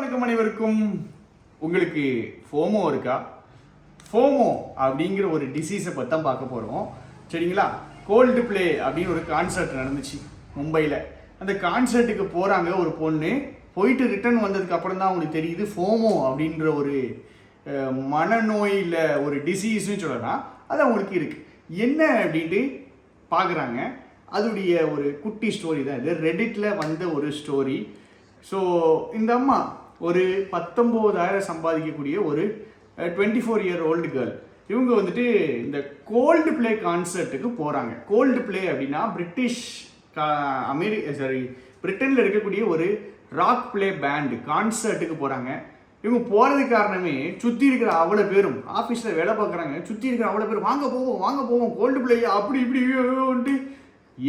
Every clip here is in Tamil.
வணக்கம் அனைவருக்கும். உங்களுக்கு ஃபோமோ இருக்கா? ஃபோமோ அப்படிங்கிற ஒரு டிசீஸை பற்றி தான் பார்க்க போகிறோம். சரிங்களா? கோல்டு பிளே அப்படின்னு ஒரு கான்சர்ட் நடந்துச்சு மும்பையில். அந்த கான்சர்ட்டுக்கு போகிறாங்க ஒரு பொண்ணு. போயிட்டு ரிட்டர்ன் வந்ததுக்கு அப்புறம் தான் அவங்களுக்கு தெரியுது ஃபோமோ அப்படின்ற ஒரு மனநோயில் ஒரு டிசீஸ்னு சொல்லலாம். அது அவங்களுக்கு இருக்குது. என்ன அப்படின்ட்டு பார்க்குறாங்க. அதோடைய ஒரு குட்டி ஸ்டோரி தான் இது. ரெடிட்டில் வந்த ஒரு ஸ்டோரி. ஸோ இந்த அம்மா ஒரு 19,000 சம்பாதிக்கக்கூடிய ஒரு 24-year-old கேர்ள். இவங்க வந்துட்டு இந்த கோல்டு பிளே கான்சர்ட்டுக்கு போகிறாங்க. கோல்டு பிளே அப்படின்னா பிரிட்டனில் இருக்கக்கூடிய ஒரு ராக் பிளே பேண்டு கான்சர்ட்டுக்கு போகிறாங்க. இவங்க போகிறதுக்கு காரணமே சுற்றி இருக்கிற அவ்வளோ பேரும், ஆஃபீஸில் வேலை பார்க்குறாங்க, சுற்றி இருக்கிற அவ்வளோ பேரும் வாங்க போவோம் கோல்டு பிளே அப்படி இப்படின்ட்டு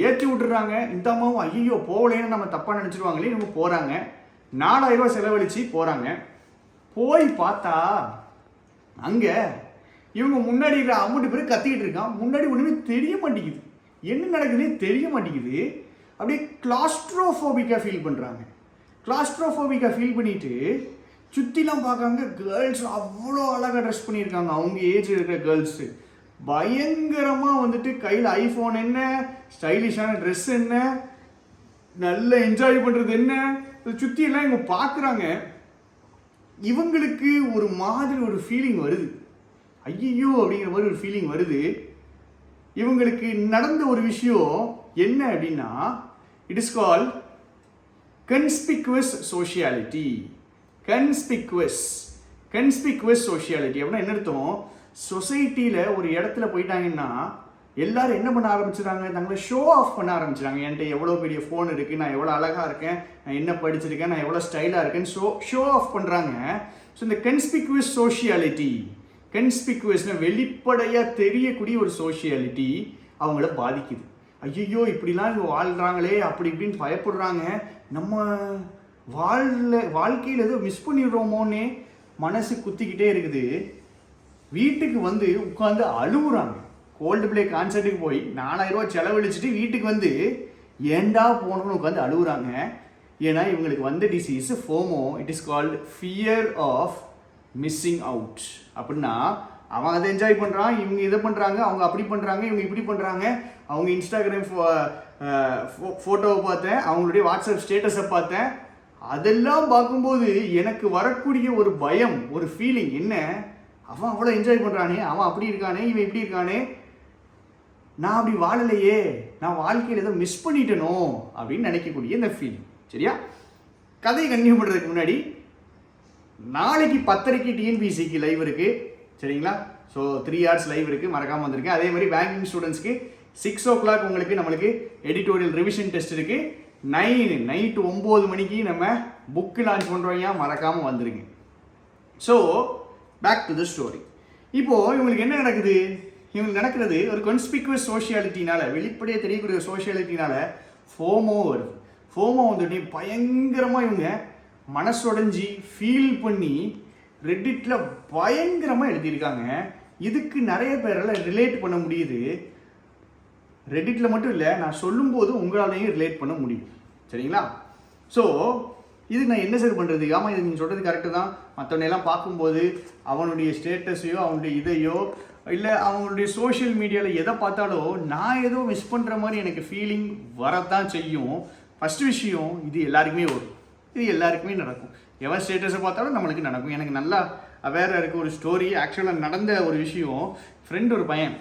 ஏற்றி விட்டுறாங்க. இந்த அம்மாவும் ஐயோ போகலேன்னு நம்ம தப்பாக நினச்சிருவாங்களே, இவங்க போகிறாங்க. 4,000 ரூபா செலவழித்து போகிறாங்க. போய் பார்த்தா அங்கே இவங்க முன்னாடி இருக்கிற அமௌண்ட் பேர் கத்திக்கிட்டு இருக்கான். முன்னாடி ஒன்றுமே தெரிய மாட்டேங்குது, என்ன நடக்குதுன்னே தெரிய மாட்டேங்குது. அப்படியே கிளாஸ்ட்ரோஃபோபிக்காக ஃபீல் பண்ணுறாங்க. கிளாஸ்ட்ரோஃபோபிக்காக ஃபீல் பண்ணிவிட்டு சுற்றிலாம் பார்க்காங்க. கேர்ள்ஸ் அவ்வளோ அழகாக ட்ரெஸ் பண்ணியிருக்காங்க. அவங்க ஏஜ் இருக்கிற கேர்ள்ஸு பயங்கரமாக வந்துட்டு கையில் ஐஃபோன் என்ன, ஸ்டைலிஷான ட்ரெஸ் என்ன, நல்ல என்ஜாய் பண்ணுறது என்ன, சுற்றியெல்லாம் இவங்க பார்க்குறாங்க. இவங்களுக்கு ஒரு மாதிரி ஒரு ஃபீலிங் வருது. ஐயோ அப்படிங்கிற மாதிரி ஒரு ஃபீலிங் வருது. இவங்களுக்கு நடந்த ஒரு விஷயம் என்ன அப்படின்னா, இட் இஸ் கால்ட் கன்ஸ்பிக்வஸ் சோஷியாலிட்டி. கன்ஸ்பிக்வஸ் சோஷியாலிட்டி அப்படின்னா என்ன அர்த்தம்? சொசைட்டியில் ஒரு இடத்துல போயிட்டாங்கன்னா எல்லாரும் என்ன பண்ண ஆரம்பிச்சிடுறாங்க, தங்களை ஷோ ஆஃப் பண்ண ஆரம்பிச்சிடுறாங்க. என்கிட்ட எவ்வளோ பெரிய ஃபோன் இருக்குது, நான் எவ்வளோ அழகாக இருக்கேன், நான் என்ன படிச்சிருக்கேன், நான் எவ்வளோ ஸ்டைலாக இருக்கேன்னு ஷோ ஆஃப் பண்ணுறாங்க. ஸோ இந்த கன்ஸ்பிக்வஸ் சோஷியாலிட்டி, கன்ஸ்பிக்வஸ்னு வெளிப்படையாக தெரியக்கூடிய ஒரு சோஷியாலிட்டி அவங்கள பாதிக்குது. ஐயோ இப்படிலாம் இவங்க வாழ்கிறாங்களே அப்படி இப்படின்னு பயப்படுறாங்க. நம்ம வாழ்க்கையில் ஏதோ மிஸ் பண்ணிடுறோமோன்னே மனசு குத்திக்கிட்டே இருக்குது. வீட்டுக்கு வந்து உட்காந்து அழுகுறாங்க. கோல்டு பிளே கான்சர்ட்டுக்கு போய் 4,000 ரூபா செலவழிச்சிட்டு வீட்டுக்கு வந்து ஏண்டா போகணும்னு உட்காந்து அழுகுறாங்க. ஏன்னா இவங்களுக்கு வந்த disease FOMO. It is called fear of missing out. அப்படின்னா அவன் அதை என்ஜாய் பண்ணுறான், இவங்க இதை பண்ணுறாங்க, அவங்க அப்படி பண்ணுறாங்க, இவங்க இப்படி பண்ணுறாங்க. அவங்க இன்ஸ்டாகிராம் ஃபோட்டோவை பார்த்தேன், அவங்களுடைய வாட்ஸ்அப் ஸ்டேட்டஸை பார்த்தேன். அதெல்லாம் பார்க்கும்போது எனக்கு வரக்கூடிய ஒரு பயம், ஒரு ஃபீலிங் என்ன, அவன் அவ்வளோ என்ஜாய் பண்ணுறானே, அவன் அப்படி இருக்கானே, இவன் இப்படி இருக்கானே, நான் அப்படி வாழலையே, நான் வாழ்க்கையில் ஏதோ மிஸ் பண்ணிட்டனோ அப்படின்னு நினைக்கக்கூடிய இந்த ஃபீலிங். சரியா? கதையை கண்டினியூ பண்ணுறதுக்கு முன்னாடி நாளைக்கு 10:30 டிஎன்பிசிக்கு லைவ் இருக்குது. சரிங்களா? ஸோ 3 hours லைவ் இருக்குது, மறக்காமல் வந்திருக்கேன். அதே மாதிரி பேங்கிங் ஸ்டூடெண்ட்ஸ்க்கு 6 o'clock நம்மளுக்கு எடிட்டோரியல் ரிவிஷன் டெஸ்ட் இருக்குது. நைட்டு 9 மணிக்கு நம்ம புக்கு லான்ச் பண்ணுறோம், மறக்காமல் வந்துருங்க. So back to the story. இப்போது இவங்களுக்கு என்ன நடக்குது? இவங்களுக்கு நடக்கிறது ஒரு கன்ஸ்பிக்வஸ் சோஷியாலிட்டினால, வெளிப்படையாக தெரியக்கூடிய சோஷியாலிட்டினால ஃபோமோ வருது. ஃபோமோ வந்துட்டு பயங்கரமாக இவங்க மனசுடைஞ்சி ஃபீல் பண்ணி ரெட்டிட்டில் பயங்கரமாக எழுதியிருக்காங்க. இதுக்கு நிறைய பேரால் ரிலேட் பண்ண முடியுது. ரெட்டிட்டில் மட்டும் இல்லை, நான் சொல்லும்போது உங்களாலையும் ரிலேட் பண்ண முடியும். சரிங்களா? ஸோ இதுக்கு நான் என்ன சார் பண்ணுறது? ஆமாம், இது நீங்கள் சொல்கிறது கரெக்டு தான். மற்றவனையெல்லாம் பார்க்கும்போது அவனுடைய ஸ்டேட்டஸையோ அவனுடைய இதையோ இல்லை அவங்களுடைய சோஷியல் மீடியாவில் எதை பார்த்தாலோ நான் ஏதோ மிஸ் பண்ணுற மாதிரி எனக்கு ஃபீலிங் வரத்தான் செய்யும். ஃபஸ்ட்டு விஷயம், இது எல்லாருக்குமே வரும், இது எல்லாருக்குமே நடக்கும். எவன் ஸ்டேட்டஸை பார்த்தாலும் நம்மளுக்கு நடக்கும். எனக்கு நல்லா அவேராக இருக்க ஒரு ஸ்டோரி, ஆக்சுவலாக நடந்த ஒரு விஷயம். ஃப்ரெண்ட் ஒரு பையன்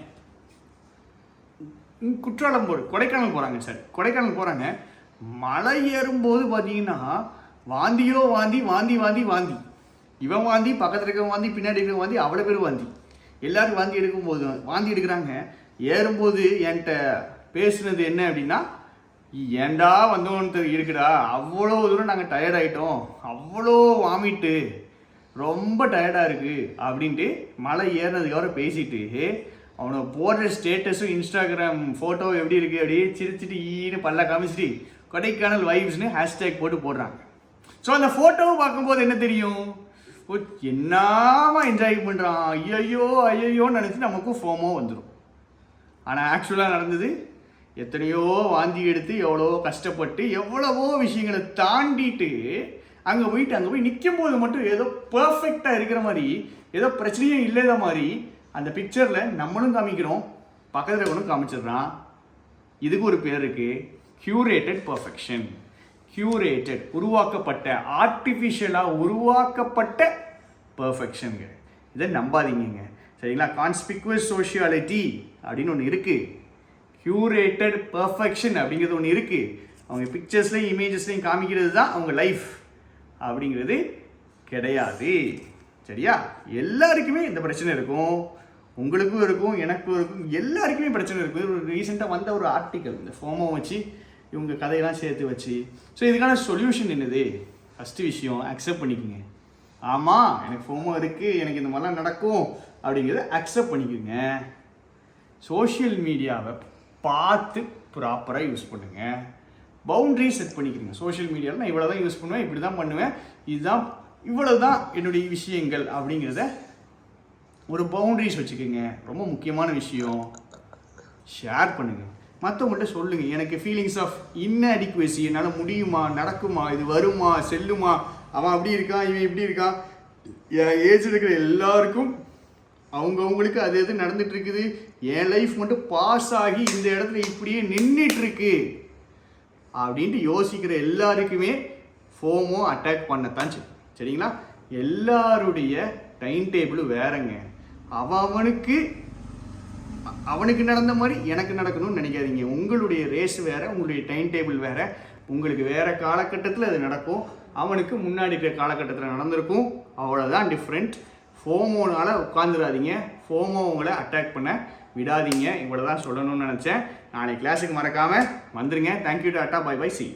குற்றாலம் கொடைக்கானல் போகிறாங்க சார். கொடைக்கானல் போகிறாங்க. மலை ஏறும்போது பார்த்தீங்கன்னா வாந்தியோ வாந்தி. இவன் வாந்தி, பக்கத்தில் இருக்க வாந்தி, பின்னாடி இருக்க வாந்தி, அவ்வளோ பேர் வாந்தி. எல்லோரும் வாந்தி எடுக்கிறாங்க. ஏறும்போது என்கிட்ட பேசுனது என்ன அப்படின்னா, ஏண்டா வந்தோன்னு இருக்குடா, அவ்வளோ தூரம் நாங்கள் டயர்ட் ஆகிட்டோம், அவ்வளோ வாமிட்டு, ரொம்ப டயர்டாக இருக்குது அப்படின்ட்டு மலை ஏறினதுக்கப்புறம் பேசிட்டு அவனை போடுற ஸ்டேட்டஸும் இன்ஸ்டாகிராம் ஃபோட்டோ எப்படி இருக்குது அப்படியே சிரிச்சிட்டு ஈன்னு பல்ல காமிச்சிட்டு கொடைக்கானல் வைப்ஸ்னு ஹேஷ்டேக் போட்டு போடுறாங்க. ஸோ அந்த ஃபோட்டோவை பார்க்கும்போது என்ன தெரியும்? என்னமா என்ஜாய் பண்ணுறான், ஐயோன்னு நினச்சி நமக்கும் ஃபோமோ வந்துடும். ஆனால் ஆக்சுவலாக நடந்தது எத்தனையோ வாந்தி எடுத்து எவ்வளவோ கஷ்டப்பட்டு எவ்வளவோ விஷயங்களை தாண்டிட்டு அங்கே போய் நிற்கும் போது மட்டும் ஏதோ பர்ஃபெக்டாக இருக்கிற மாதிரி, ஏதோ பிரச்சனையே இல்லாத மாதிரி அந்த பிக்சரில் நம்மளும் காமிக்கிறோம், பக்கத்தில் கூட காமிச்சிடுறான். இதுக்கு ஒரு பேர் இருக்கு, கியூரேட்டட் பர்ஃபெக்ஷன். கியூரேட்டட், உருவாக்கப்பட்ட, ஆர்டிஃபிஷியலாக உருவாக்கப்பட்ட பர்ஃபெக்ஷனுங்க. இதை நம்பாதீங்க சரிங்களா. கான்ஸ்பிகுவஸ் சோஷியாலிட்டி அப்படின்னு ஒன்று இருக்குது, கியூரேட்டட் பர்ஃபெக்ஷன் அப்படிங்கிறது ஒன்று இருக்குது. அவங்க பிக்சர்ஸ்லையும் இமேஜஸ்லையும் காமிக்கிறது தான் அவங்க லைஃப் அப்படிங்கிறது கிடையாது சரியா. எல்லாருக்குமே இந்த பிரச்சனை இருக்கும், உங்களுக்கும் இருக்கும், எனக்கும் இருக்கும், எல்லாருக்குமே பிரச்சனை இருக்கும். ஒரு ரீசெண்டாக வந்த ஒரு ஆர்டிக்கல் இந்த ஃபோமோ வச்சு இவங்க கதையெல்லாம் சேர்த்து வச்சு. ஸோ இதுக்கான சொல்யூஷன் என்னது? ஃபஸ்ட்டு விஷயம் அக்செப்ட் பண்ணிக்கோங்க. ஆமாம், எனக்கு ஃபோமோ இருக்குது, எனக்கு இந்த மாதிரிலாம் நடக்கும் அப்படிங்கிறத அக்செப்ட் பண்ணிக்கோங்க. சோஷியல் மீடியாவை பார்த்து ப்ராப்பராக யூஸ் பண்ணுங்கள். பவுண்ட்ரி செட் பண்ணிக்கிறீங்க. சோஷியல் மீடியாவில் நான் இவ்வளோ தான் யூஸ் பண்ணுவேன், இப்படி தான் பண்ணுவேன், இதுதான் இவ்வளோ தான் என்னுடைய விஷயங்கள் அப்படிங்கிறத ஒரு பவுண்ட்ரிஸ் வச்சுக்கோங்க. ரொம்ப முக்கியமான விஷயம். ஷேர் பண்ணுங்கள், மற்றவங்கள்ட்ட சொல்லுங்கள். எனக்கு ஃபீலிங்ஸ் ஆஃப் இன்அடிக்குவசி, என்னால் முடியுமா, நடக்குமா, இது வருமா, செல்லுமா, அவன் அப்படி இருக்கான், இவன் இப்படி இருக்கான். என் ஏஜ் இருக்கிற எல்லாருக்கும் அவங்கவுங்களுக்கு அது எது நடந்துட்டு இருக்குது, என் லைஃப் மட்டும் பாஸ் ஆகி இந்த இடத்துல இப்படியே நின்றுட்டுருக்கு அப்படின்ட்டு யோசிக்கிற எல்லாருக்குமே ஃபோமோ அட்டாக் பண்ணத்தான் சரிங்களா. எல்லாருடைய டைம் டேபிள் வேறங்க. அவனுக்கு நடந்த மாதிரி எனக்கு நடக்கணும்னு நினைக்காதீங்க. உங்களுடைய ரேஸ் வேறு, உங்களுடைய டைம் டேபிள் வேறு. உங்களுக்கு வேறு காலகட்டத்தில் அது நடக்கும், அவனுக்கு முன்னாடி இருக்கிற காலகட்டத்தில் நடந்திருக்கும். அவ்வளோதான் டிஃப்ரெண்ட். ஃபோமோனால் உட்காந்துடாதீங்க, ஃபோமோ உங்களை அட்டாக் பண்ண விடாதீங்க. இவ்வளோ தான் சொல்லணும்னு நினச்சேன். நாளைக்கு கிளாஸுக்கு மறக்காமல் வந்துடுங்க. Thank you, tata, bye bye, C.